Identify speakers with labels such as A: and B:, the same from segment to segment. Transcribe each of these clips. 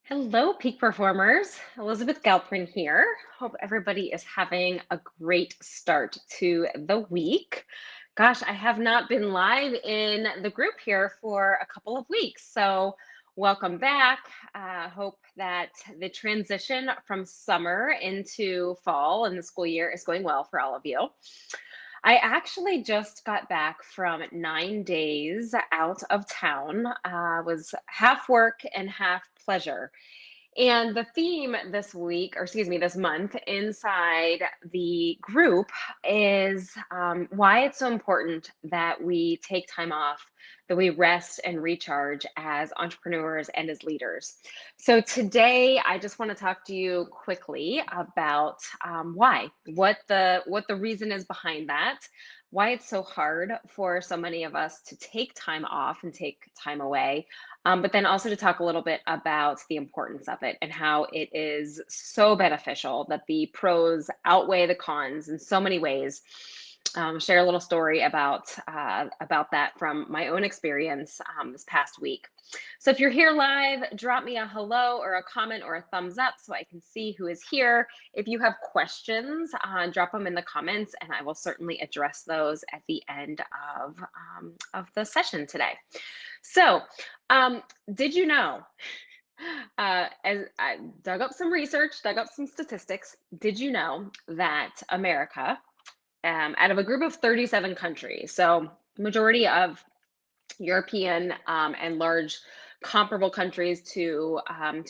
A: Hello, peak performers. Elizabeth Galprin here. Hope everybody is having a great start to the week. Gosh, I have not been live in the group here for a couple of weeks. So, welcome back. Hope that the transition from summer into fall and the school year is going well for all of you. I actually just got back from 9 days out of town. Was half work and half pleasure. And the theme this week, or excuse me, this month inside the group is why it's so important that we take time off, that we rest and recharge as entrepreneurs and as leaders. So today, I just want to talk to you quickly about why, what the reason is behind that, why it's so hard for so many of us to take time off and take time away, but then also to talk a little bit about the importance of it and how it is so beneficial that the pros outweigh the cons in so many ways. Share a little story about that from my own experience this past week. So if you're here live, drop me a hello or a comment or a thumbs up so I can see who is here. If you have questions, drop them in the comments, and I will certainly address those at the end of the session today. So, did you know, as I dug up some research, dug up some statistics, did you know that America, out of a group of 37 countries, so majority of European and large comparable countries to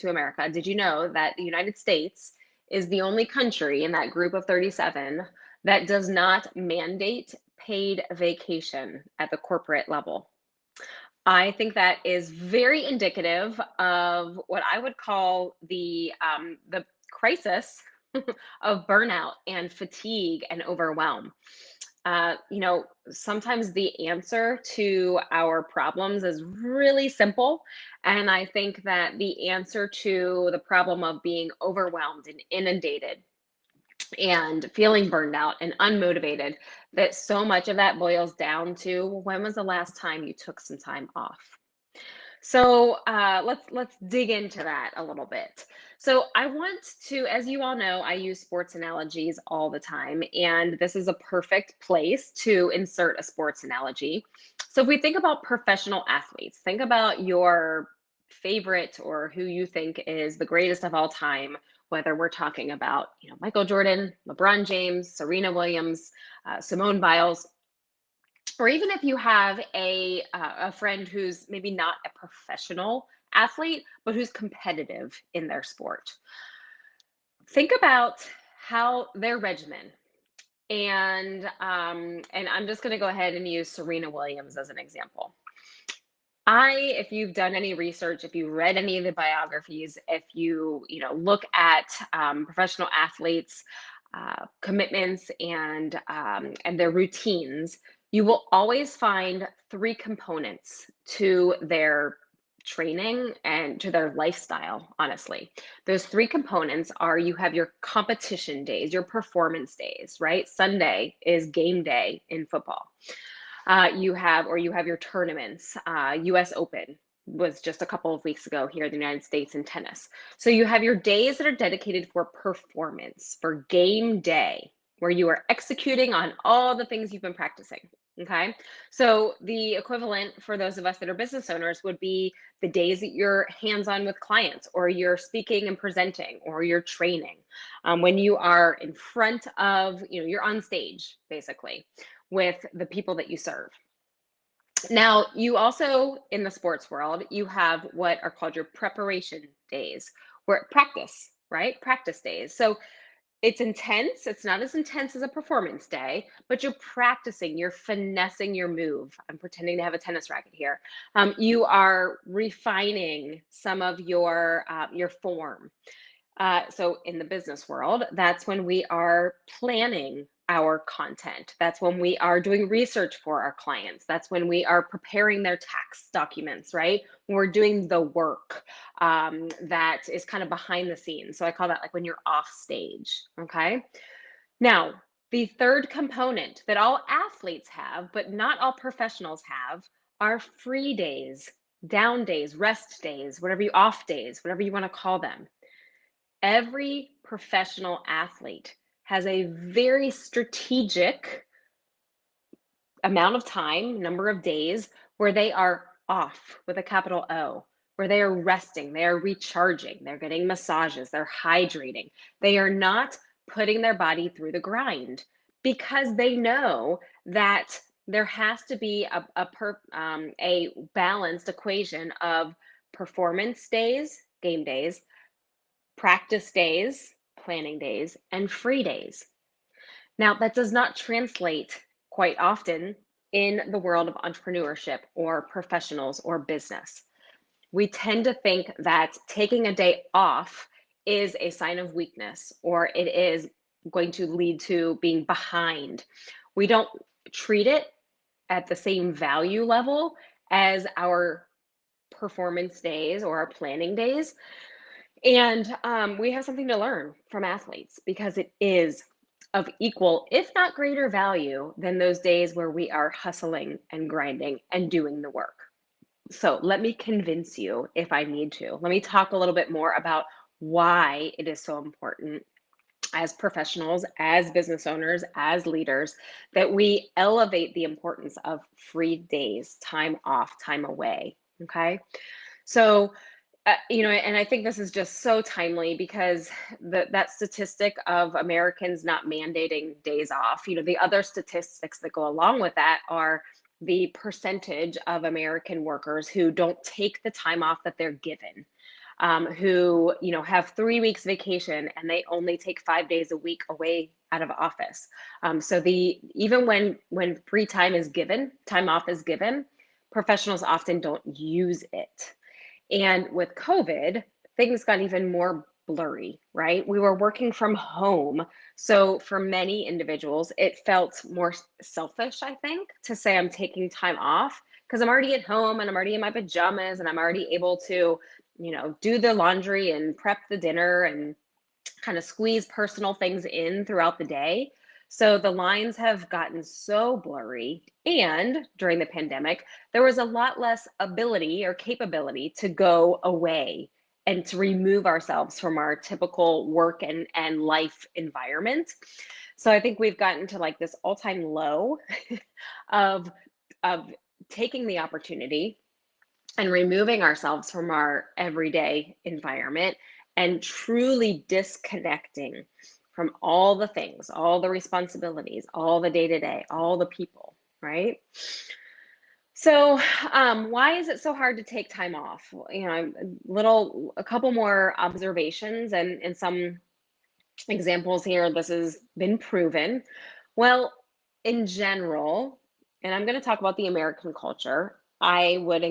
A: America, did you know that the United States is the only country in that group of 37 that does not mandate paid vacation at the corporate level? I think that is very indicative of what I would call the crisis of burnout and fatigue and overwhelm. Sometimes the answer to our problems is really simple. And I think that the answer to the problem of being overwhelmed and inundated and feeling burned out and unmotivated, that so much of that boils down to when was the last time you took some time off? So let's dig into that a little bit. So I want to, as you all know, I use sports analogies all the time, and this is a perfect place to insert a sports analogy. So if we think about professional athletes, think about your favorite or who you think is the greatest of all time. Whether we're talking about, Michael Jordan, LeBron James, Serena Williams, Simone Biles, or even if you have a friend who's maybe not a professional athlete but who's competitive in their sport, think about how their regimen, and I'm just going to go ahead and use Serena Williams as an example. If you've done any research, if you read any of the biographies, if look at professional athletes' commitments and their routines, you will always find three components to their training and to their lifestyle. Honestly, those three components are: you have your competition days, your performance days, right? Sunday is game day in football. You have your tournaments. U.S. Open was just a couple of weeks ago here in the United States in tennis. So you have your days that are dedicated for performance, for game day, where you are executing on all the things you've been practicing. Okay. So the equivalent for those of us that are business owners would be the days that you're hands on with clients, or you're speaking and presenting, or you're training. When you are in front of, you're on stage basically with the people that you serve. Now, you also, in the sports world, you have what are called your preparation days, where practice, right? Practice days. So it's intense. It's not as intense as a performance day, but you're practicing, you're finessing your move. I'm pretending to have a tennis racket here. You are refining some of your form. So in the business world, that's when we are planning our content. That's when we are doing research for our clients. That's when we are preparing their tax documents, right? When we're doing the work that is kind of behind the scenes. So I call that like when you're off stage. Okay. Now, the third component that all athletes have, but not all professionals have, are free days. down days, rest days, whatever you off days, whatever you want to call them. Every professional athlete has a very strategic amount of time, number of days where they are off with a capital O, where they are resting, they are recharging, they're getting massages, they're hydrating. They are not putting their body through the grind because they know that there has to be a balanced equation of performance days, game days, practice days, planning days, and free days. Now, that does not translate quite often in the world of entrepreneurship or professionals or business. We tend to think that taking a day off is a sign of weakness or it is going to lead to being behind. We don't treat it at the same value level as our performance days or our planning days. And we have something to learn from athletes because it is of equal, if not greater value than those days where we are hustling and grinding and doing the work. So let me convince you if I need to. Let me talk a little bit more about why it is so important as professionals, as business owners, as leaders, that we elevate the importance of free days, time off, time away. Okay. So and I think this is just so timely because that statistic of Americans not mandating days off, the other statistics that go along with that are the percentage of American workers who don't take the time off that they're given, who, have 3 weeks vacation and they only take 5 days a week away out of office. So even when free time is given, time off is given, professionals often don't use it. And with COVID, things got even more blurry, right? We were working from home. So for many individuals, it felt more selfish, I think, to say I'm taking time off because I'm already at home and I'm already in my pajamas and I'm already able to, do the laundry and prep the dinner and kind of squeeze personal things in throughout the day. So the lines have gotten so blurry. And during the pandemic, there was a lot less ability or capability to go away and to remove ourselves from our typical work and life environment. So I think we've gotten to like this all-time low of of taking the opportunity and removing ourselves from our everyday environment and truly disconnecting from all the things, all the responsibilities, all the day to day, all the people, right? So, why is it so hard to take time off? A couple more observations and some examples here. This has been proven. Well, in general, and I'm going to talk about the American culture, I would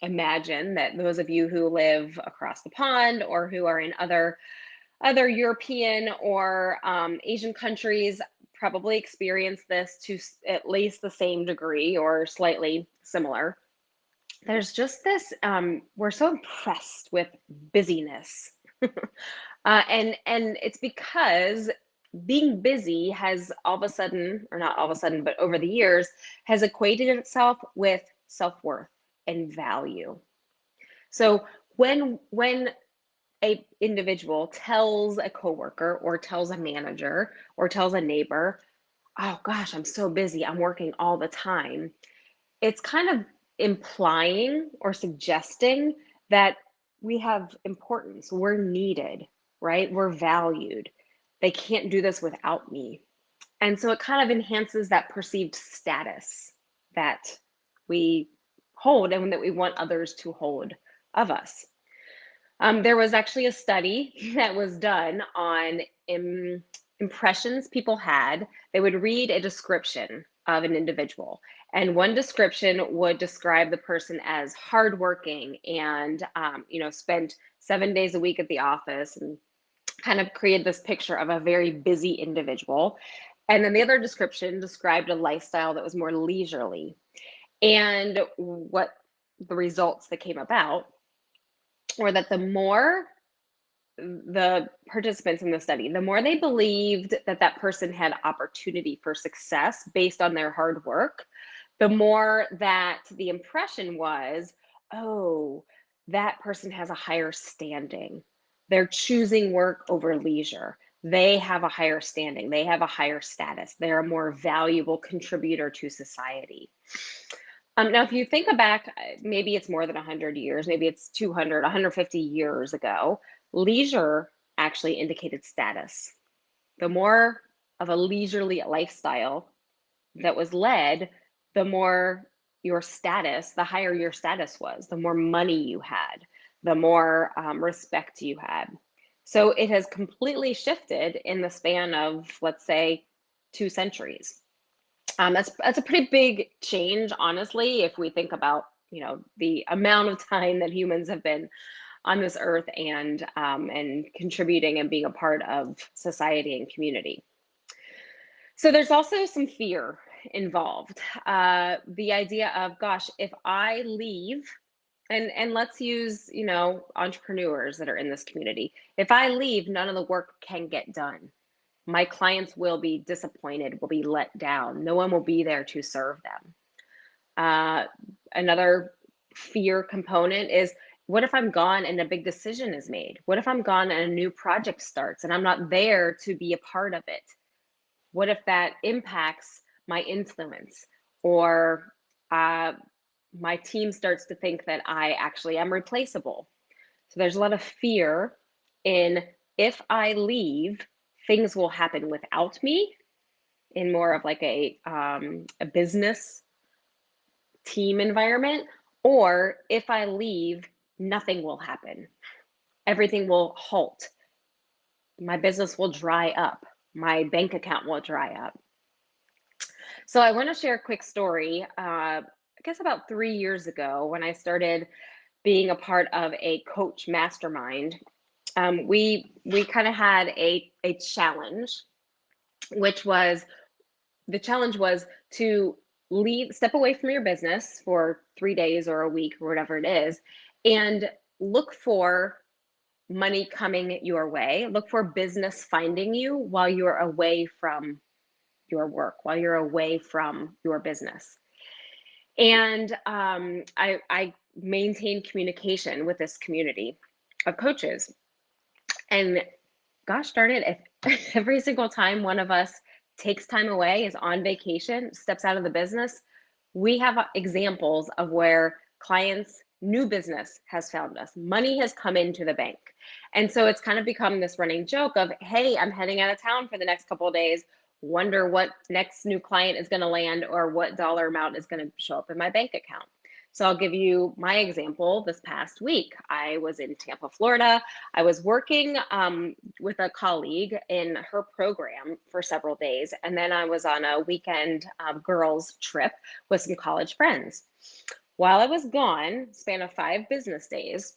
A: imagine that those of you who live across the pond or who are in other European or Asian countries probably experience this to at least the same degree or slightly similar. There's just this, we're so impressed with busyness. And it's because being busy has all of a sudden, or not all of a sudden, but over the years, has equated itself with self-worth and value. So when a individual tells a coworker or tells a manager or tells a neighbor, "Oh gosh, I'm so busy. I'm working all the time." It's kind of implying or suggesting that we have importance, we're needed, right? We're valued. They can't do this without me. And so it kind of enhances that perceived status that we hold and that we want others to hold of us. There was actually a study that was done on impressions people had. They would read a description of an individual, and one description would describe the person as hardworking and, spent 7 days a week at the office and kind of created this picture of a very busy individual. And then the other description described a lifestyle that was more leisurely. And what the results that came about were that the more the participants in the study, the more they believed that that person had opportunity for success based on their hard work, the more that the impression was, oh, that person has a higher standing. They're choosing work over leisure. They have a higher standing. They have a higher status. They're a more valuable contributor to society. Now, if you think back, maybe it's more than 100 years, maybe it's 200, 150 years ago, leisure actually indicated status. The more of a leisurely lifestyle that was led, the more your status, the higher your status was, the more money you had, the more respect you had. So it has completely shifted in the span of, let's say, 2 centuries. That's a pretty big change, honestly, if we think about the amount of time that humans have been on this earth and contributing and being a part of society and community. So there's also some fear involved. The idea of, gosh, if I leave, and let's use, entrepreneurs that are in this community. If I leave, none of the work can get done. My clients will be disappointed, will be let down. No one will be there to serve them. Uh, Another fear component is, what if I'm gone and a big decision is made? What if I'm gone and a new project starts and I'm not there to be a part of it? What if that impacts my influence, or uh, my team starts to think that I actually am replaceable? So there's a lot of fear in, if I leave, things will happen without me, in more of like a business team environment, or if I leave, nothing will happen. Everything will halt. My business will dry up. My bank account will dry up. So I want to share a quick story. I guess about 3 years ago, when I started being a part of a coach mastermind, we kind of had a challenge, which was, the challenge was to step away from your business for 3 days or a week or whatever it is, and look for money coming your way. Look for business finding you while you're away from your work, while you're away from your business. And I maintain communication with this community of coaches. And gosh darn it, if every single time one of us takes time away, is on vacation, steps out of the business, we have examples of where clients, new business has found us, money has come into the bank. And so it's kind of become this running joke of, hey, I'm heading out of town for the next couple of days, wonder what next new client is going to land or what dollar amount is going to show up in my bank account. So I'll give you my example. This past week, I was in Tampa, Florida. I was working with a colleague in her program for several days, and then I was on a weekend girls trip with some college friends. While I was gone, span of 5 business days,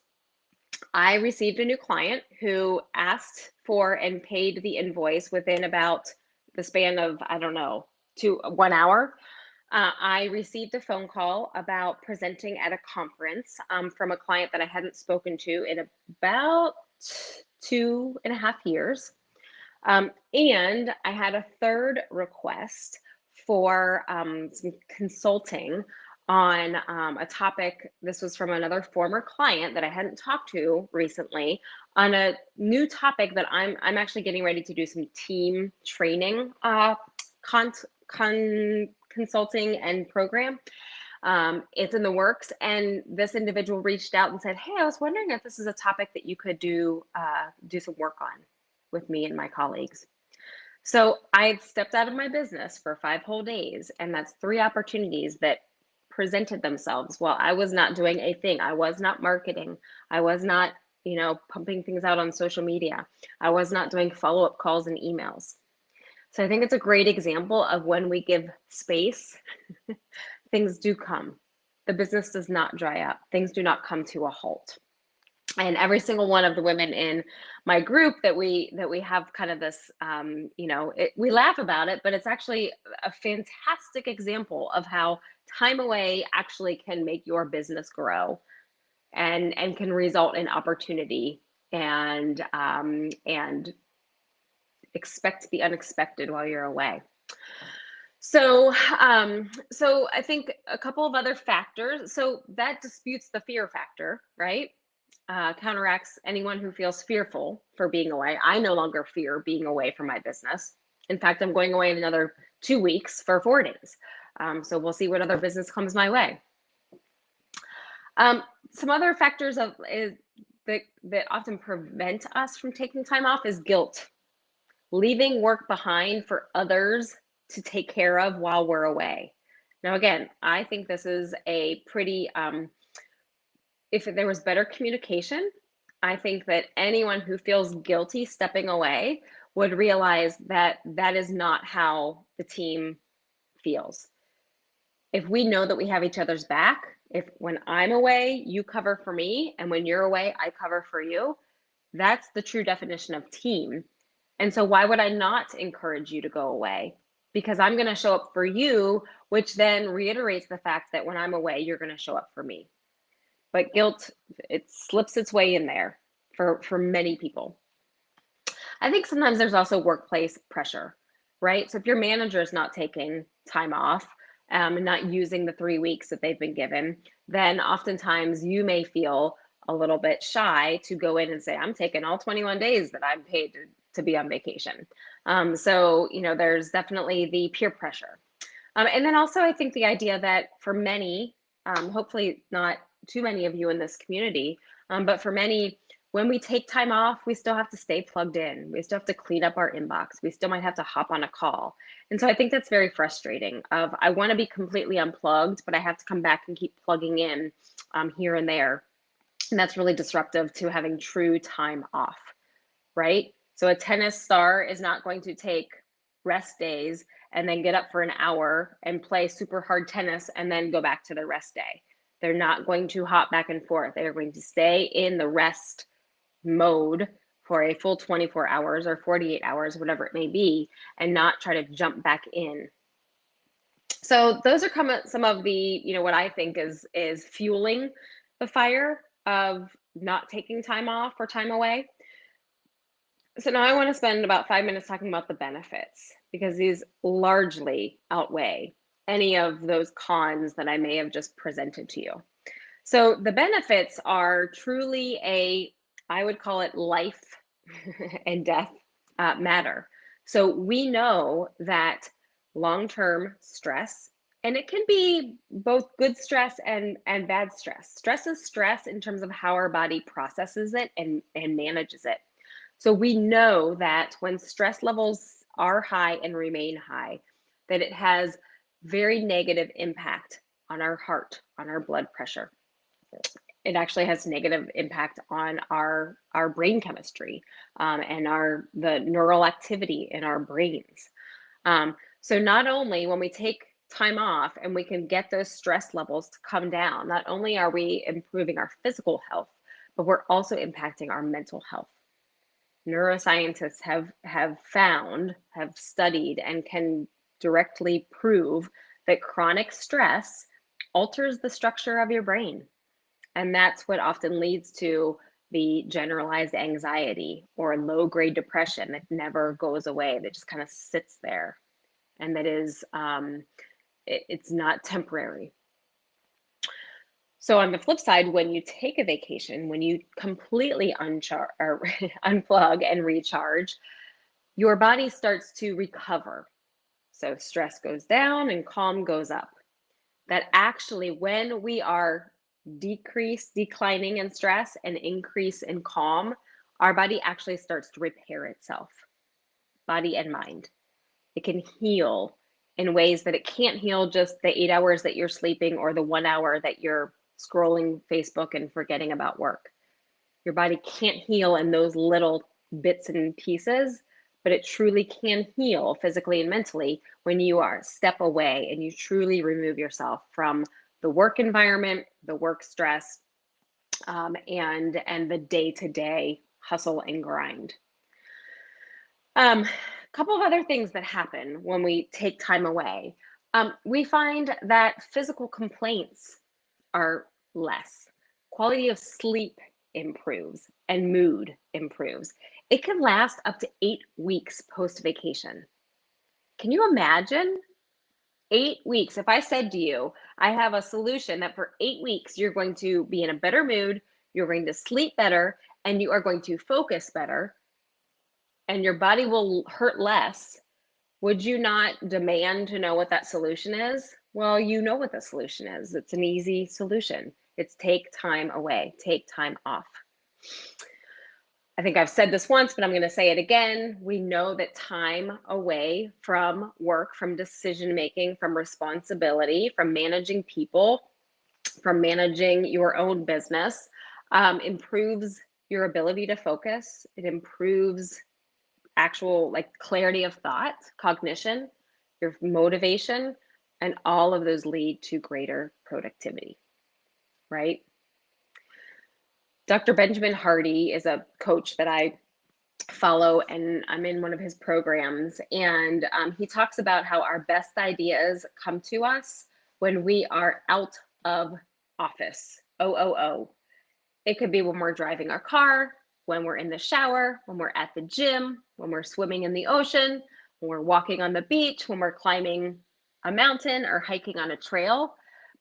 A: I received a new client who asked for and paid the invoice within about the span of, I don't know, 1 hour. I received a phone call about presenting at a conference from a client that I hadn't spoken to in about 2.5 years. And I had a third request for some consulting on a topic. This was from another former client that I hadn't talked to recently, on a new topic that I'm actually getting ready to do some team training consulting and program. It's in the works, and this individual reached out and said, "Hey, I was wondering if this is a topic that you could do some work on with me and my colleagues." So I stepped out of my business for 5 whole days, and that's 3 opportunities that presented themselves while I was not doing a thing. I was not marketing. I was not, pumping things out on social media. I was not doing follow-up calls and emails. So I think it's a great example of, when we give space, things do come. The business does not dry up. Things do not come to a halt. And every single one of the women in my group that we have kind of this, we laugh about it, but it's actually a fantastic example of how time away actually can make your business grow, and can result in opportunity, and expect the unexpected while you're away. So I think a couple of other factors. So that disputes the fear factor, right? Counteracts anyone who feels fearful for being away. I no longer fear being away from my business. In fact, I'm going away in another 2 weeks for 4 days. So we'll see what other business comes my way. Some other factors that often prevent us from taking time off is guilt, leaving work behind for others to take care of while we're away. Now, again, I think this is a pretty, if there was better communication, I think that anyone who feels guilty stepping away would realize that that is not how the team feels. If we know that we have each other's back, if when I'm away, you cover for me, and when you're away, I cover for you, that's the true definition of team. And so, why would I not encourage you to go away? Because I'm going to show up for you, which then reiterates the fact that when I'm away, you're going to show up for me. But guilt, it slips its way in there for many people. I think sometimes there's also workplace pressure, right? So if your manager is not taking time off and not using the 3 weeks that they've been given, then oftentimes you may feel a little bit shy to go in and say, I'm taking all 21 days that I'm paid to be on vacation. So, there's definitely the peer pressure. And then also, I think the idea that for many, hopefully not too many of you in this community, but for many, when we take time off, we still have to stay plugged in. We still have to clean up our inbox. We still might have to hop on a call. And so I think that's very frustrating. I want to be completely unplugged, but I have to come back and keep plugging in here and there. And that's really disruptive to having true time off, right? So a tennis star is not going to take rest days and then get up for an hour and play super hard tennis and then go back to the rest day. They're not going to hop back and forth. They're going to stay in the rest mode for a full 24 hours or 48 hours, whatever it may be, and not try to jump back in. So those are some of the, what I think is fueling the fire of not taking time off or time away. So now I want to spend about 5 minutes talking about the benefits because these largely outweigh any of those cons that I may have just presented to you. So the benefits are truly I would call it life and death matter. So we know that long-term stress, and it can be both good stress and bad stress. Stress is stress in terms of how our body processes it and manages it. So we know that when stress levels are high and remain high, that it has very negative impact on our heart, on our blood pressure. It actually has negative impact on our brain chemistry and the neural activity in our brains. So not only when we take time off and we can get those stress levels to come down, not only are we improving our physical health, but we're also impacting our mental health. Neuroscientists have studied and can directly prove that chronic stress alters the structure of your brain. And that's what often leads to the generalized anxiety or low grade depression that never goes away, that just kind of sits there. And that is, it's not temporary. So on the flip side, when you take a vacation, when you completely unplug and recharge, your body starts to recover. So stress goes down and calm goes up. That actually, when we are declining in stress and increase in calm, our body actually starts to repair itself, body and mind. It can heal in ways that it can't heal just the 8 hours that you're sleeping or the 1 hour that you're scrolling Facebook and forgetting about work. Your body can't heal in those little bits and pieces, but it truly can heal physically and mentally when you are step away and you truly remove yourself from the work environment, the work stress, and the day-to-day hustle and grind. A couple of other things that happen when we take time away. We find that physical complaints are less. Quality of sleep improves and mood improves. It can last up to 8 weeks post vacation. Can you imagine 8 weeks. If I said to you, I have a solution that for 8 weeks, you're going to be in a better mood, you're going to sleep better, and you are going to focus better, and your body will hurt less, would you not demand to know what that solution is? Well, you know what the solution is. It's an easy solution. It's take time away, take time off. I think I've said this once, but I'm going to say it again. We know that time away from work, from decision making, from responsibility, from managing people, from managing your own business, improves your ability to focus. It improves actual like clarity of thought, cognition, your motivation, and all of those lead to greater productivity, right? Dr. Benjamin Hardy is a coach that I follow, and I'm in one of his programs. And he talks about how our best ideas come to us when we are out of office. OOO. It could be when we're driving our car, when we're in the shower, when we're at the gym, when we're swimming in the ocean, when we're walking on the beach, when we're climbing a mountain or hiking on a trail.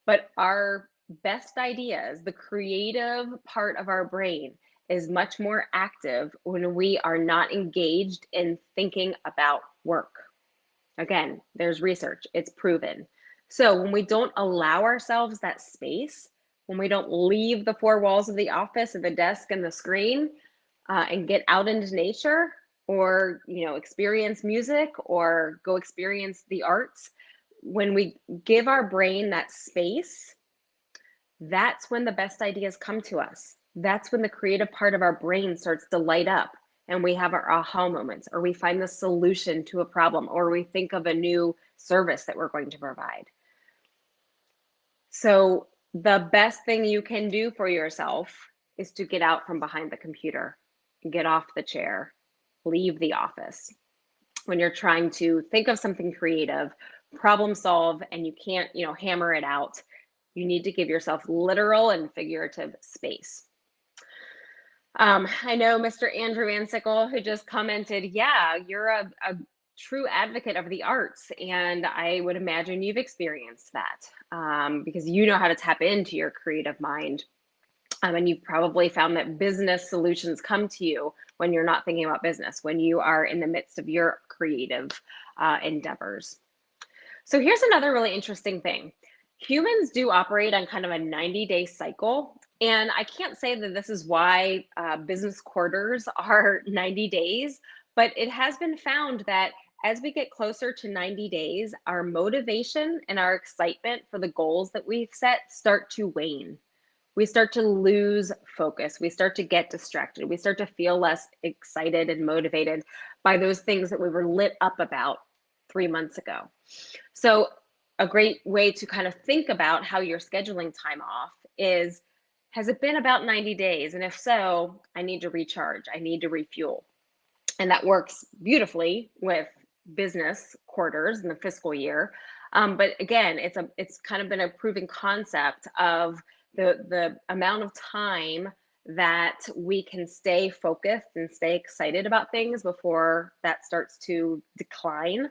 A: But our best ideas, the creative part of our brain, is much more active when we are not engaged in thinking about work. Again, there's research, it's proven. So when we don't allow ourselves that space, when we don't leave the four walls of the office and the desk and the screen and get out into nature, or experience music or go experience the arts, when we give our brain that space, that's when the best ideas come to us. That's when the creative part of our brain starts to light up and we have our aha moments, or we find the solution to a problem, or we think of a new service that we're going to provide. So, the best thing you can do for yourself is to get out from behind the computer, get off the chair, leave the office. When you're trying to think of something creative, problem solve, and you can't, hammer it out, you need to give yourself literal and figurative space. I know Mr. Andrew Ansickle, who just commented, yeah, you're a true advocate of the arts. And I would imagine you've experienced that because you know how to tap into your creative mind. And you've probably found that business solutions come to you when you're not thinking about business, when you are in the midst of your creative endeavors. So here's another really interesting thing. Humans do operate on kind of a 90-day cycle. And I can't say that this is why business quarters are 90 days, but it has been found that as we get closer to 90 days, our motivation and our excitement for the goals that we've set start to wane. We start to lose focus. We start to get distracted. We start to feel less excited and motivated by those things that we were lit up about 3 months ago. So a great way to kind of think about how you're scheduling time off is, has it been about 90 days? And if so, I need to recharge, I need to refuel. And that works beautifully with business quarters in the fiscal year. But again, it's kind of been a proven concept of the amount of time that we can stay focused and stay excited about things before that starts to decline.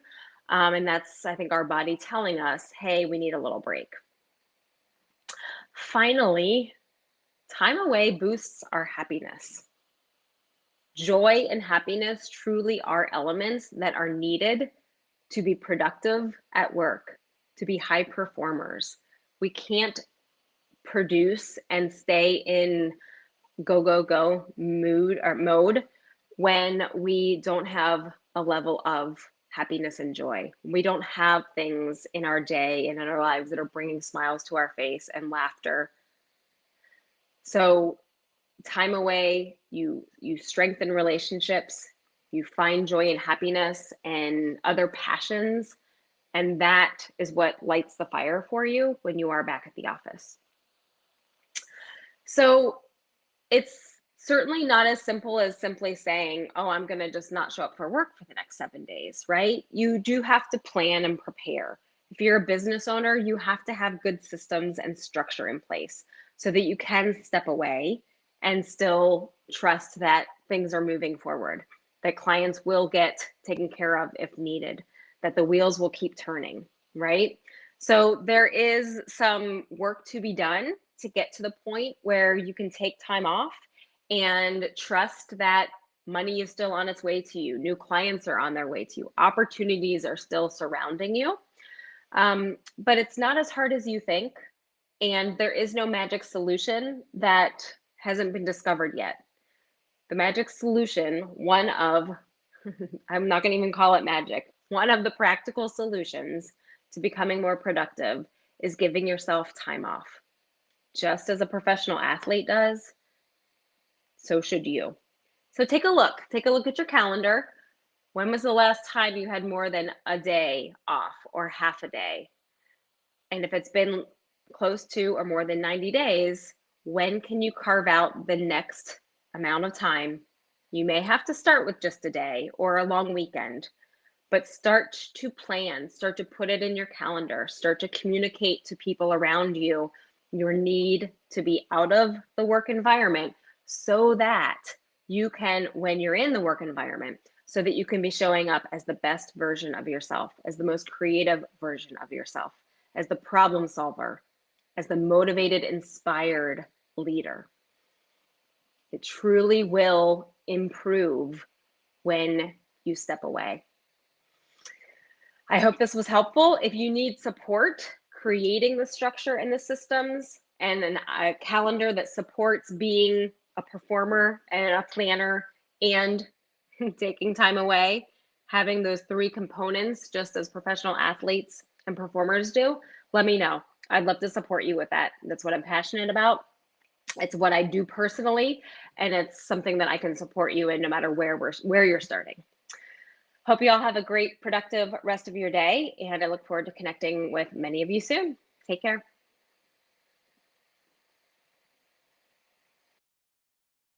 A: And that's, I think, our body telling us, hey, we need a little break. Finally, time away boosts our happiness. Joy and happiness truly are elements that are needed to be productive at work, to be high performers. We can't produce and stay in go, go, go mood or mode when we don't have a level of happiness and joy. We don't have things in our day and in our lives that are bringing smiles to our face and laughter. So time away, you strengthen relationships, you find joy and happiness and other passions, and that is what lights the fire for you when you are back at the office. So it's certainly not as simple as simply saying, oh, I'm going to just not show up for work for the next 7 days, right? You do have to plan and prepare. If you're a business owner, you have to have good systems and structure in place so that you can step away and still trust that things are moving forward, that clients will get taken care of if needed, that the wheels will keep turning. right? So there is some work to be done to get to the point where you can take time off and trust that money is still on its way to you. New clients are on their way to you. Opportunities are still surrounding you. But it's not as hard as you think. And there is no magic solution that hasn't been discovered yet. The magic solution, one of, I'm not going to even call it magic, one of the practical solutions to becoming more productive is giving yourself time off. Just as a professional athlete does, so should you. So take a look. Take a look at your calendar. When was the last time you had more than a day off or half a day? And if it's been close to or more than 90 days, when can you carve out the next amount of time? You may have to start with just a day or a long weekend, but start to plan, start to put it in your calendar, start to communicate to people around you your need to be out of the work environment so that you can, when you're in the work environment, so that you can be showing up as the best version of yourself, as the most creative version of yourself, as the problem solver, as the motivated, inspired leader. It truly will improve when you step away. I hope this was helpful. If you need support creating the structure and the systems and a calendar that supports being a performer and a planner and taking time away, having those three components just as professional athletes and performers do, let me know. I'd love to support you with that. That's what I'm passionate about. It's what I do personally, and it's something that I can support you in no matter where you're starting. Hope you all have a great, productive rest of your day, and I look forward to connecting with many of you soon. Take care.